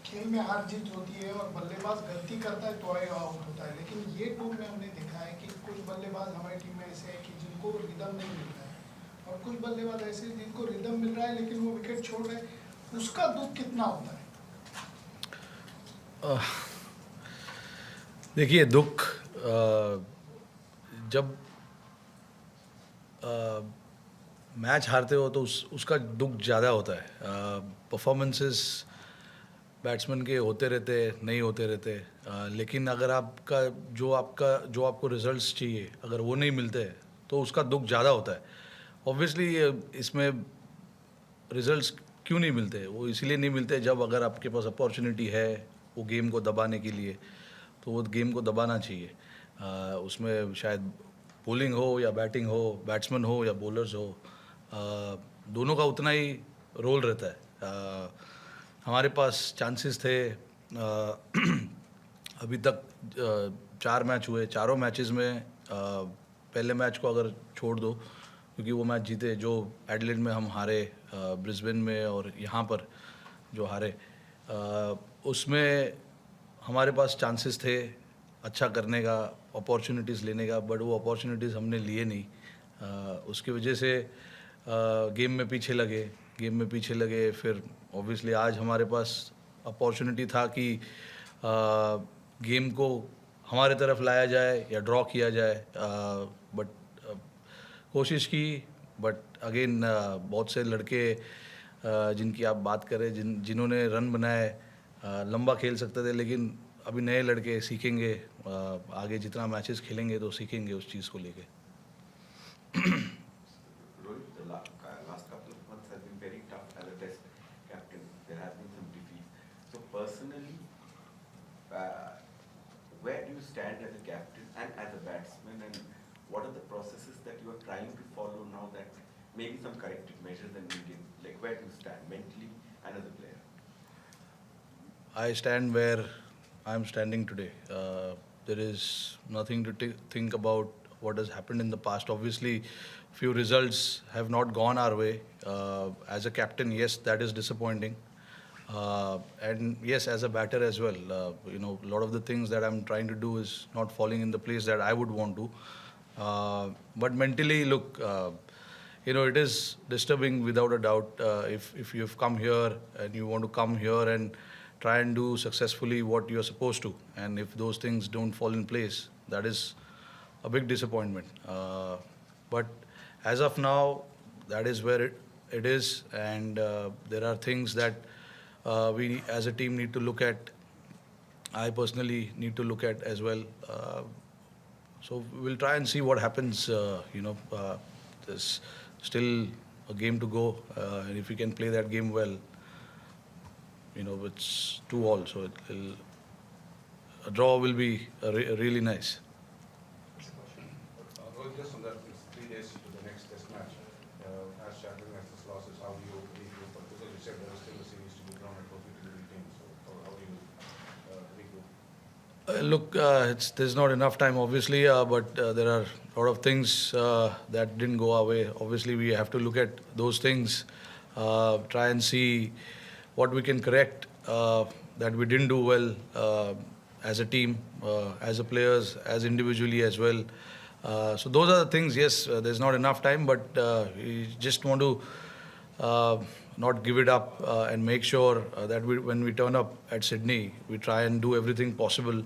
खेल में हार जीत होती है और बल्लेबाज गलती करता है तो आउट होता है, लेकिन ये टूर में हमने देखा है कि कुछ बल्लेबाज हमारी टीम में ऐसे हैं कि जिनको रिदम नहीं मिल रहा है और कुछ बल्लेबाज ऐसे हैं जिनको रिदम मिल रहा है लेकिन वो विकेट छोड़ रहे हैं, उसका दुख कितना होता है? देखिए दुख जब मैच हारते हो तो उसका दुख ज़्यादा होता है। परफॉर्मेंसेस बैट्समैन के होते रहते, नहीं होते रहते, लेकिन अगर जो आपको रिजल्ट्स चाहिए अगर वो नहीं मिलते तो उसका दुख ज़्यादा होता है। ऑब्वियसली इसमें रिजल्ट्स क्यों नहीं मिलते, वो इसीलिए नहीं मिलते जब अगर आपके पास अपॉर्चुनिटी है वो गेम को दबाने के लिए तो वो गेम को दबाना चाहिए। उसमें शायद बॉलिंग हो या बैटिंग हो, बैट्समैन हो या बॉलर्स हो, दोनों का उतना ही रोल रहता है। हमारे पास चांसेस थे। अभी तक 4 मैच हुए, चारों मैचेस में पहले मैच को अगर छोड़ दो क्योंकि वो मैच जीते जो एडिलेड में हम हारे, ब्रिस्बेन में और यहाँ पर जो हारे, उसमें हमारे पास चांसेस थे अच्छा करने का, अपॉर्चुनिटीज़ लेने का, बट वो अपॉर्चुनिटीज़ हमने लिए नहीं। उसकी वजह से गेम में पीछे लगे। फिर ऑब्वियसली आज हमारे पास अपॉर्चुनिटी था कि गेम को हमारे तरफ लाया जाए या ड्रॉ किया जाए, बट कोशिश की। बट अगेन बहुत से लड़के जिनकी आप बात करें, जिन्होंने रन बनाए, लंबा खेल सकते थे, लेकिन अभी नए लड़के सीखेंगे, आगे जितना मैचेस खेलेंगे तो सीखेंगे उस चीज़ को लेके। Rohit, the last couple of months have been very tough as a test captain. There have been some defeats. So personally, where do you stand as a captain and as a batsman, and what are the processes that you are trying to follow now that maybe some corrective measures and needed? Like where do you stand mentally and as a player? I stand where I am standing today. There is nothing to think about what has happened in the past. Obviously, few results have not gone our way. As a captain, yes, that is disappointing. And yes, as a batter as well, a lot of the things that I'm trying to do is not falling in the place that I would want to. But mentally, look, it is disturbing without a doubt. If you've come here and you want to come here and try and do successfully what you're supposed to, and if those things don't fall in place, that is a big disappointment. But as of now, that is where it is, and there are things that we as a team need to look at. I personally need to look at as well. So we'll try and see what happens. There's still a game to go, and if we can play that game well, it's 2-2, so a draw will be really nice. Rohit, just on that, it's 3 days to the next test match. As Shadwin has this losses, how do you regroup? Because you said there is still a series to be drawn and trophy to be retained, so how do you regroup? Look, there's not enough time, obviously, but there are a lot of things that didn't go our way. Obviously, we have to look at those things, try and see what we can correct that we didn't do well as a team, as a players, as individually as well. So those are the things. Yes, there's not enough time, but we just want to not give it up and make sure that when we turn up at Sydney, we try and do everything possible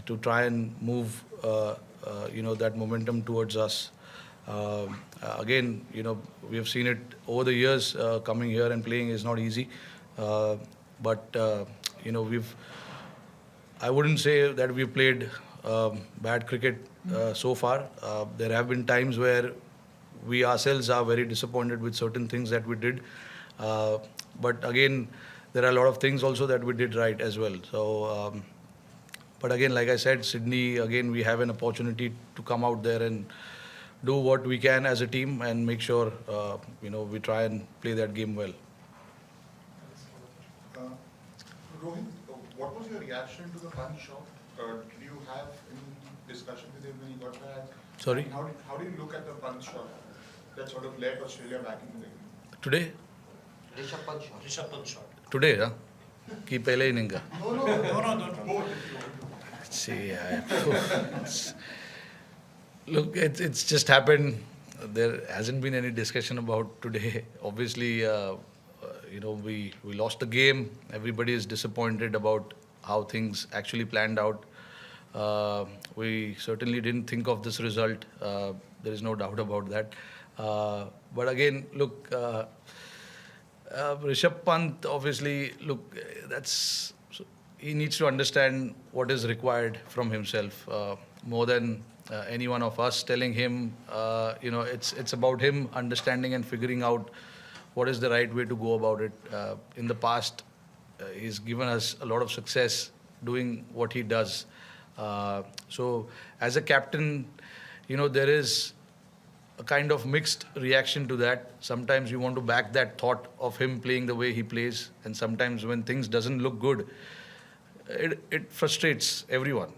to try and move that momentum towards us. Again, we have seen it over the years. Coming here and playing is not easy, but I wouldn't say that we've played bad cricket so far. There have been times where we ourselves are very disappointed with certain things that we did. But again, there are a lot of things also that we did right as well. So, but again, like I said, Sydney, again, we have an opportunity to come out there and do what we can as a team and make sure, we try and play that game well. Rohit, what was your reaction to the punch shot? Did you have any discussion with him when he got back? Sorry? And how do you look at the punch shot that sort of led Australia back in the game? Today? Rishabh Pant shot. Today, huh? कि पहले inning का? दोनों See, look, it's just happened. There hasn't been any discussion about today. Obviously, we lost the game. Everybody is disappointed about how things actually planned out. We certainly didn't think of this result. There is no doubt about that. But again, look, Rishabh Pant, obviously, look, that's he needs to understand what is required from himself more than any one of us telling him. It's about him understanding and figuring out what is the right way to go about it. In the past, he's given us a lot of success doing what he does. So, as a captain, there is a kind of mixed reaction to that. Sometimes you want to back that thought of him playing the way he plays, and sometimes when things doesn't look good, it frustrates everyone.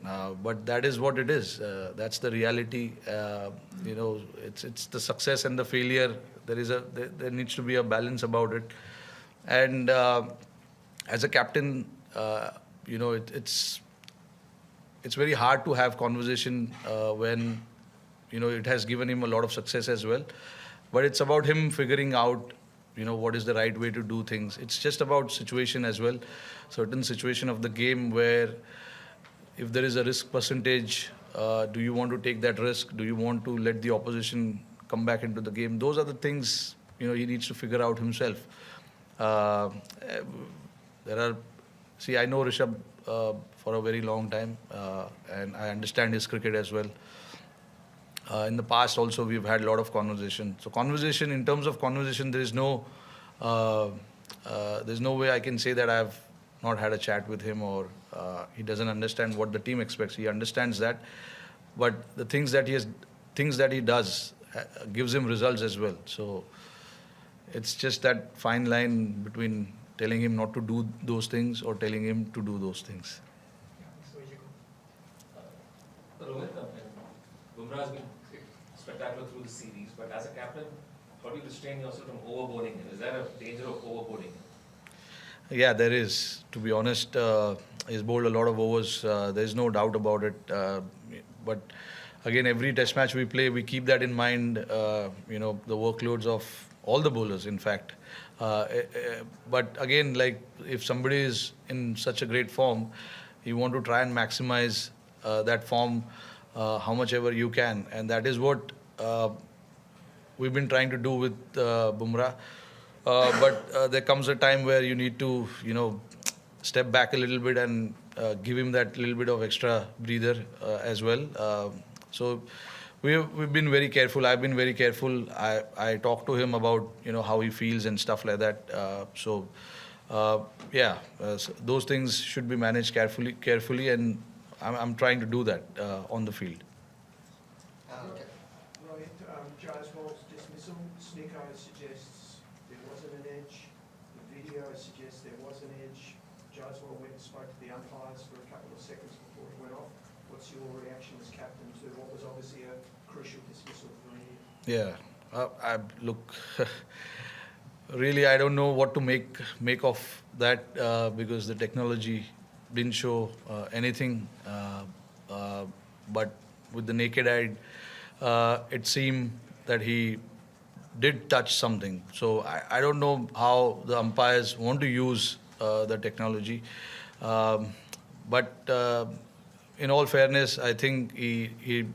But that is what it is. That's the reality. It's the success and the failure. There needs to be a balance about it. And as a captain, it's very hard to have conversation when it has given him a lot of success as well. But it's about him figuring out what is the right way to do things. It's just about situation as well. Certain situation of the game where if there is a risk percentage, do you want to take that risk? Do you want to let the opposition come back into the game? Those are the things he needs to figure out himself. uh, I know Rishabh for a very long time, and I understand his cricket as well. In the past also we've had a lot of conversation. So conversation, in terms of conversation, uh, there's no way I can say that I've not had a chat with him, or he doesn't understand what the team expects. He understands that, but the things that he does gives him results as well. So it's just that fine line between telling him not to do those things or telling him to do those things. Rohit, Bumrah has been spectacular through the series, but as a captain, how do you restrain yourself from overboarding him? Is there a danger of overboarding him? Yeah, there is. To be honest, he's bowled a lot of overs. There's no doubt about it. But again, every test match we play, we keep that in mind. The workloads of all the bowlers, in fact. But again, like if somebody is in such a great form, you want to try and maximize that form how much ever you can, and that is what we've been trying to do with Bumrah. But there comes a time where you need to, step back a little bit and give him that little bit of extra breather as well. So we've been very careful. I've been very careful. I talk to him about how he feels and stuff like that. Those things should be managed carefully, and I'm trying to do that on the field. Okay. Rohit, Jaswal's dismissal, Sneeko suggests there wasn't an edge. The video suggests there was an edge. Jaswal went and spoke to the umpires for a couple of seconds before it went off. What's your reaction as captain to what was obviously a crucial dismissal for you? Yeah, look. Really, I don't know what to make of that because the technology didn't show anything. But with the naked eye, it seemed that he did touch something. So I don't know how the umpires want to use the technology. But in all fairness, I think he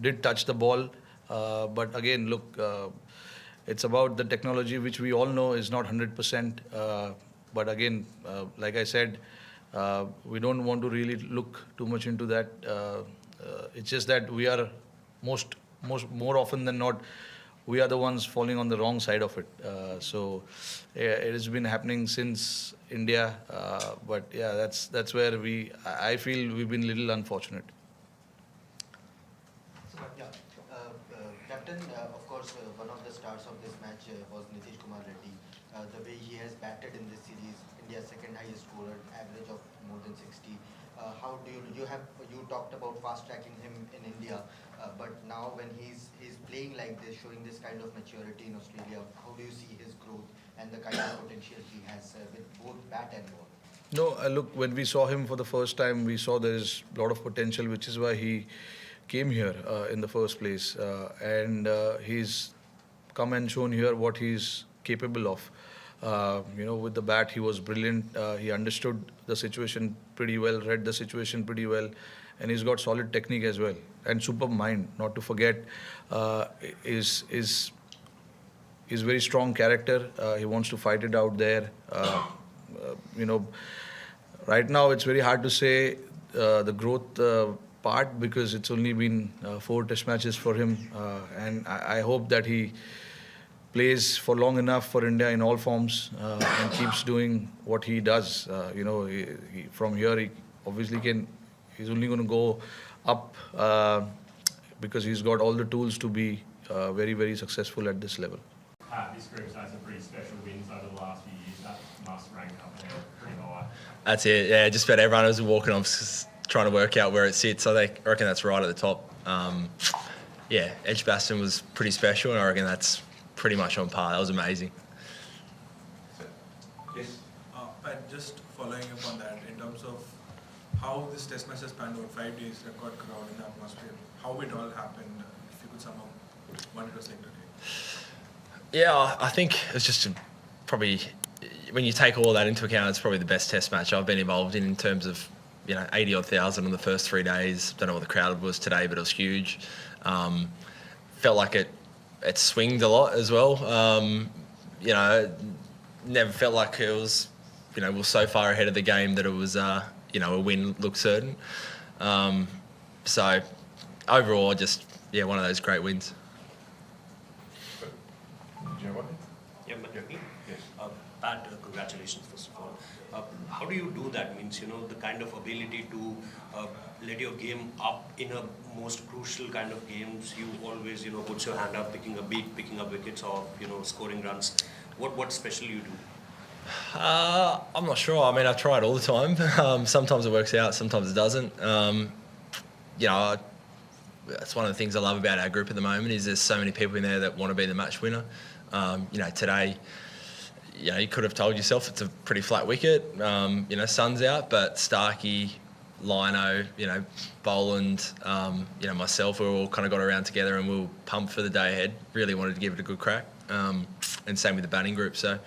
did touch the ball. But again, look, it's about the technology, which we all know is not 100%. But again, like I said, we don't want to really look too much into that. It's just that we are more often than not, we are the ones falling on the wrong side of it. It has been happening since India. But yeah, that's where I feel we've been a little unfortunate. Yeah. Captain, of course, one of the stars of this match was Nitish Kumar Reddy. The way he has batted in this series, India's second highest scorer, average of more than 60. How do you talked about fast tracking him in India, but now when he's playing like this, showing this kind of maturity in Australia, how do you see his growth and the kind of potential he has with both bat and ball? No, look, when we saw him for the first time, we saw there is a lot of potential, which is why he came here in the first place. And he's come and shown here what he's capable of. With the bat, he was brilliant. He understood the situation pretty well, read the situation pretty well, and he's got solid technique as well. And superb mind, not to forget, is very strong character. He wants to fight it out there. Right now it's very hard to say the growth part because it's only been 4 test matches for him, and I hope that he plays for long enough for India in all forms and keeps doing what he does. From here he obviously he's only going to go up because he's got all the tools to be very, very successful at this level. This group's had some pretty special wins over the last few years. That must rank up there pretty high. That's it. Yeah, just about everyone who's walking on trying to work out where it sits. I reckon that's right at the top. Edgbaston was pretty special, and I reckon that's pretty much on par. That was amazing. Yes. Pat, just following up on that, in terms of how this test match has panned out, 5 days, record crowd in the atmosphere, how it all happened, if you could sum up what it was like today. Yeah, I think it's just probably, when you take all that into account, it's probably the best test match I've been involved in terms of, 80-odd thousand on the first 3 days. Don't know what the crowd was today, but it was huge. Felt like it swinged a lot as well. Never felt like it was, we were so far ahead of the game that it was, a win looked certain. So overall, just, one of those great wins. Yeah, Manjaki. Yes. Pat, congratulations first of all. How do you do that? Means, the kind of ability to let your game up in a most crucial kind of games. You always, put your hand up, picking up wickets or, scoring runs. What special you do? I'm not sure. I mean, I try it all the time. Sometimes it works out, sometimes it doesn't. That's one of the things I love about our group at the moment is there's so many people in there that want to be the match winner. Today, you could have told yourself it's a pretty flat wicket. Sun's out, but Starkey, Lino, Boland, myself, we all kind of got around together and we were pumped for the day ahead. Really wanted to give it a good crack. And same with the batting group. So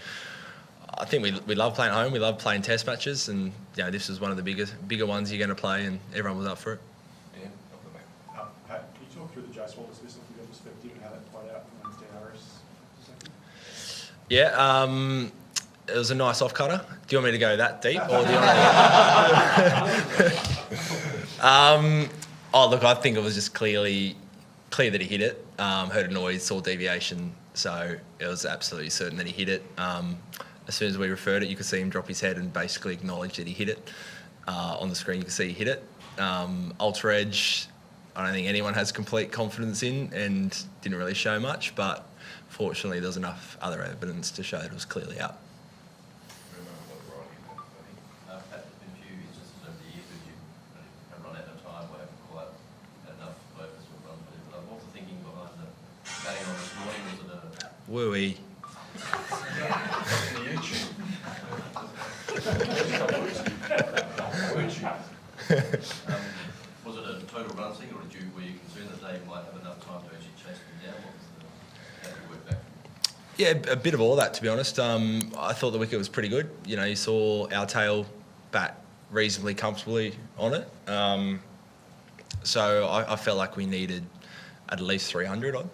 I think we love playing at home. We love playing test matches, and this was one of the bigger ones you're going to play, and everyone was up for it. Pat, can you talk through the Jaiswal dismissal from your perspective and how that played out from DRS? Yeah, it was a nice off cutter. Do you want me to go that deep, or do you want to? Look, I think it was just clear that he hit it. Heard a noise, saw deviation, so it was absolutely certain that he hit it. As soon as we referred it, you could see him drop his head and basically acknowledge that he hit it. On the screen, you could see he hit it. Ultra Edge, I don't think anyone has complete confidence in, and didn't really show much, but fortunately there's enough other evidence to show that it was clearly out. Pat, in a few instances over the years where you have run out of time or haven't quite had enough focus or run for it. But what was the thinking behind the batting on this morning? Was it a... Woo-wee. Was it a total run thing, or were you concerned that they might have enough time to actually chase them down? How did you work back? Yeah, a bit of all that, to be honest. I thought the wicket was pretty good. You saw our tail bat reasonably comfortably on it. So I felt like we needed at least 300 odd.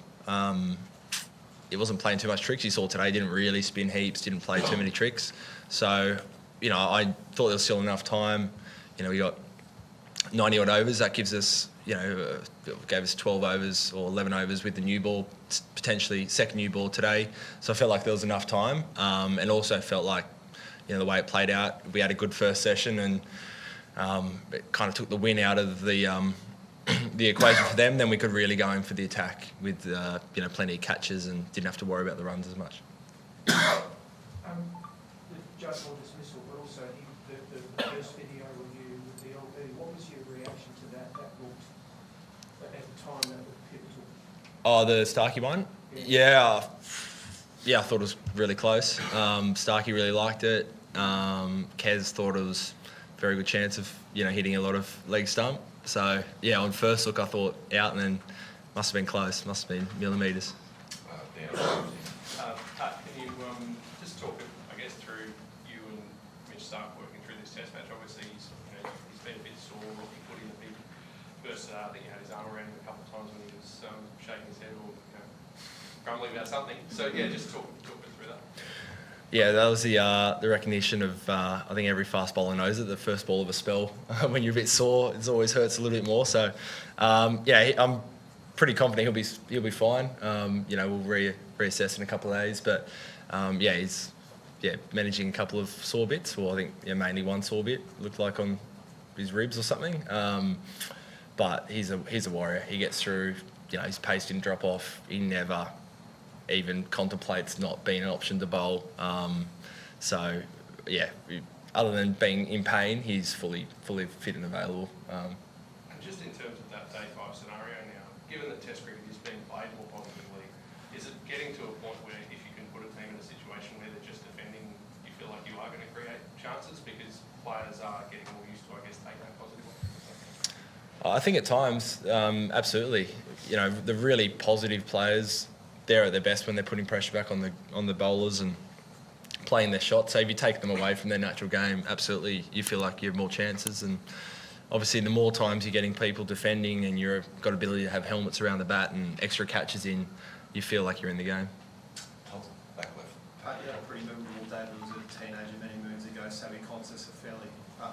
It wasn't playing too much tricks. You saw today, didn't really spin heaps, didn't play too many tricks. So, I thought there was still enough time. We got 90 odd overs. That gives us, gave us 12 overs or 11 overs with the new ball, potentially second new ball today. So I felt like there was enough time, and also felt like, the way it played out, we had a good first session, and it kind of took the win out of the equation for them. Then we could really go in for the attack with plenty of catches and didn't have to worry about the runs as much. The Jaiswal dismissal, but also the first video review with the LB, what was your reaction to that? That looked, at the time, that looked pivotal. Oh, the Starkey one? Yeah. yeah, I thought it was really close. Starkey really liked it. Kez thought it was a very good chance of, hitting a lot of leg stump. So, yeah, on first look, I thought out, and then must have been close, must have been millimetres. Pat, can you just talk, I guess, through you and Mitch Stark working through this test match? Obviously, he's been a bit sore, rocky footy in the big first. I think he had his arm around him a couple of times when he was shaking his head or grumbling about something. So yeah, just talk us through that. Yeah, that was the recognition of, I think every fast bowler knows it, the first ball of a spell. When you're a bit sore, it always hurts a little bit more. So, yeah, I'm pretty confident he'll be fine. We'll reassess in a couple of days. But, yeah, he's managing a couple of sore bits. Well, I think mainly one sore bit, looked like on his ribs or something. But he's a warrior. He gets through, his pace didn't drop off. He never even contemplates not being an option to bowl. So, yeah, other than being in pain, he's fully fit and available. And just in terms of that day 5 scenario now, given that Test cricket is being played more positively, is it getting to a point where if you can put a team in a situation where they're just defending, you feel like you are going to create chances because players are getting more used to, I guess, taking that positively? I think at times, absolutely. The really positive players, they're at their best when they're putting pressure back on the bowlers and playing their shot. So if you take them away from their natural game, absolutely, you feel like you have more chances. And obviously, the more times you're getting people defending and you've got ability to have helmets around the bat and extra catches in, you feel like you're in the game. Back left. Pat, you had a pretty memorable day when he was a teenager many moons ago. Sammy Consis, a fairly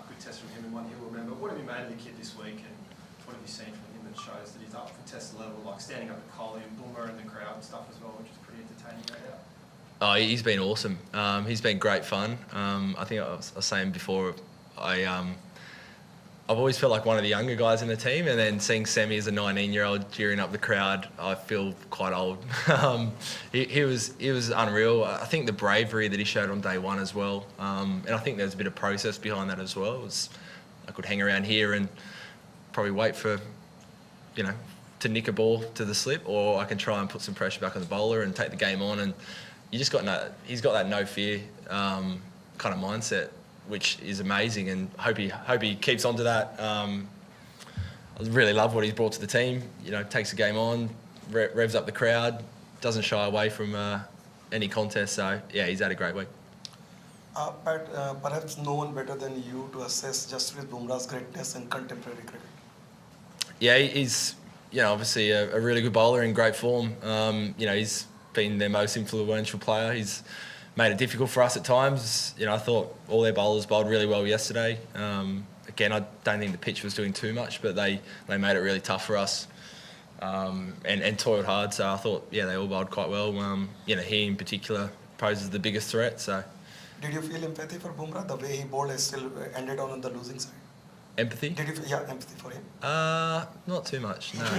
good test from him and one he'll remember. What have you made of the kid this week, and what have you seen from him that shows that he's up for test level, like standing up at Kohli and Boomer in the crowd and stuff as well, which is pretty entertaining no doubt? Oh, he's been awesome. He's been great fun. I think I was saying before, I've always felt like one of the younger guys in the team, and then seeing Sammy as a 19-year-old cheering up the crowd, I feel quite old. He was unreal. I think the bravery that he showed on day one as well, and I think there's a bit of process behind that as well. I could hang around here and probably wait for, to nick a ball to the slip, or I can try and put some pressure back on the bowler and take the game on. And he's got that no fear kind of mindset, which is amazing, and hope he keeps on to that. I really love what he's brought to the team. Takes the game on, revs up the crowd, doesn't shy away from any contest. So yeah, he's had a great week. Pat, perhaps no one better than you to assess Jasprit Bumrah's greatness in contemporary cricket. Yeah, he's obviously a really good bowler in great form. He's been their most influential player. He's made it difficult for us at times. I thought all their bowlers bowled really well yesterday. Again, I don't think the pitch was doing too much, but they made it really tough for us and toiled hard. So I thought, yeah, they all bowled quite well. He in particular poses the biggest threat. So, did you feel empathy for Bumrah? The way he bowled has still ended on the losing side. Empathy? Empathy for him. Not too much. No. Louis,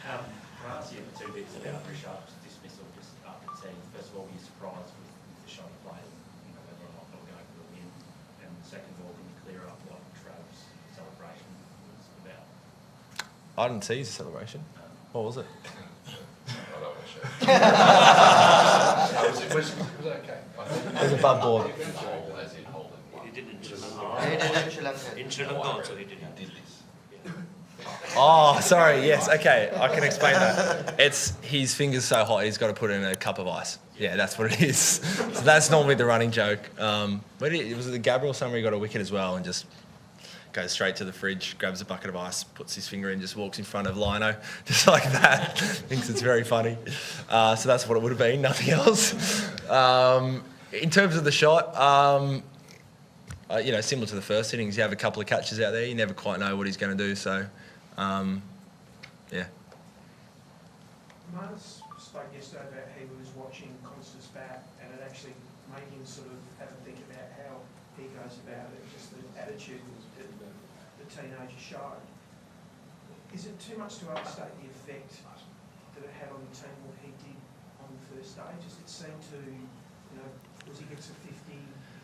can I ask you 2 bits about Rishabh's dismissal just after the team? First of all, were you surprised with the shot he played, whether or not they were going for a win? And second of all, can you clear up what Trav's celebration was about? I didn't see his celebration. What was it? I don't want to share. It was okay. It was above board. He did in Sri Lanka. In Sri Lanka also he did this. Oh, sorry. Yes. Okay. I can explain that. It's his finger's so hot he's got to put it in a cup of ice. Yeah, that's what it is. So that's normally the running joke. It was the Gabriel somewhere he got a wicket as well and just goes straight to the fridge, grabs a bucket of ice, puts his finger in, just walks in front of Lino, just like that. Thinks it's very funny. So that's what it would have been, nothing else. In terms of the shot, similar to the first innings, you have a couple of catches out there, you never quite know what he's going to do. So, yeah. Marnus spoke yesterday about how he was watching Constance bat, and it actually made him sort of have a think about how he goes about it, just the attitude that the teenager showed. Is it too much to overstate the effect that it had on the team what he did on the first day? Just it seemed to, was he gets a 50,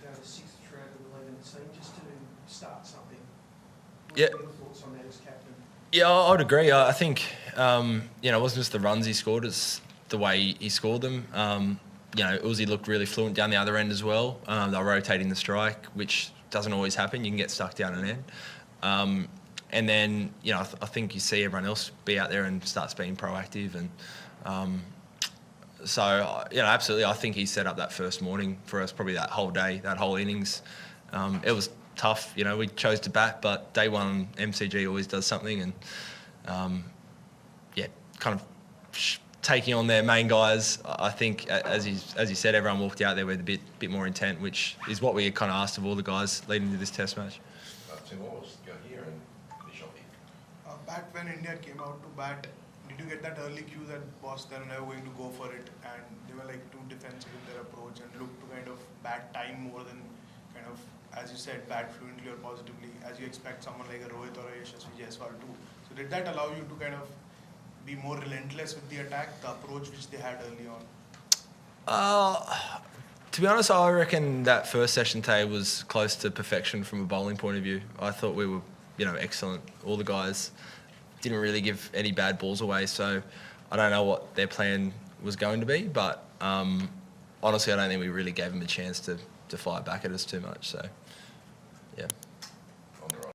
go to 6th throughout the 11th team, just to start something. What are your thoughts on that as captain? Yeah, I'd agree. I think, it wasn't just the runs he scored, it's the way he scored them. You know, Uzi looked really fluent down the other end as well. They were rotating the strike, which doesn't always happen. You can get stuck down an end. And then, you know, I think you see everyone else be out there and starts being proactive. And so, you know, absolutely, I think he set up that first morning for us, probably that whole day, that whole innings. It was tough, you know, we chose to bat, but day one, MCG always does something. And, yeah, kind of taking on their main guys. I think, as you said, everyone walked out there with a bit more intent, which is what we kind of asked of all the guys leading to this Test match. Tim, what was your here and finish off here? Back when India came out to bat, did you get that early cue that boss they're never going to go for it, and they were like too defensive in their approach and looked to kind of bat time more than kind of, as you said, bat fluently or positively, as you expect someone like a Rohit or a Yashasvi Jaiswal to. So did that allow you to kind of be more relentless with the attack, the approach which they had early on? To be honest, I reckon that first session today was close to perfection from a bowling point of view. I thought we were, you know, excellent. All the guys didn't really give any bad balls away, so I don't know what their plan was going to be, but honestly, I don't think we really gave them a chance to fire back at us too much. So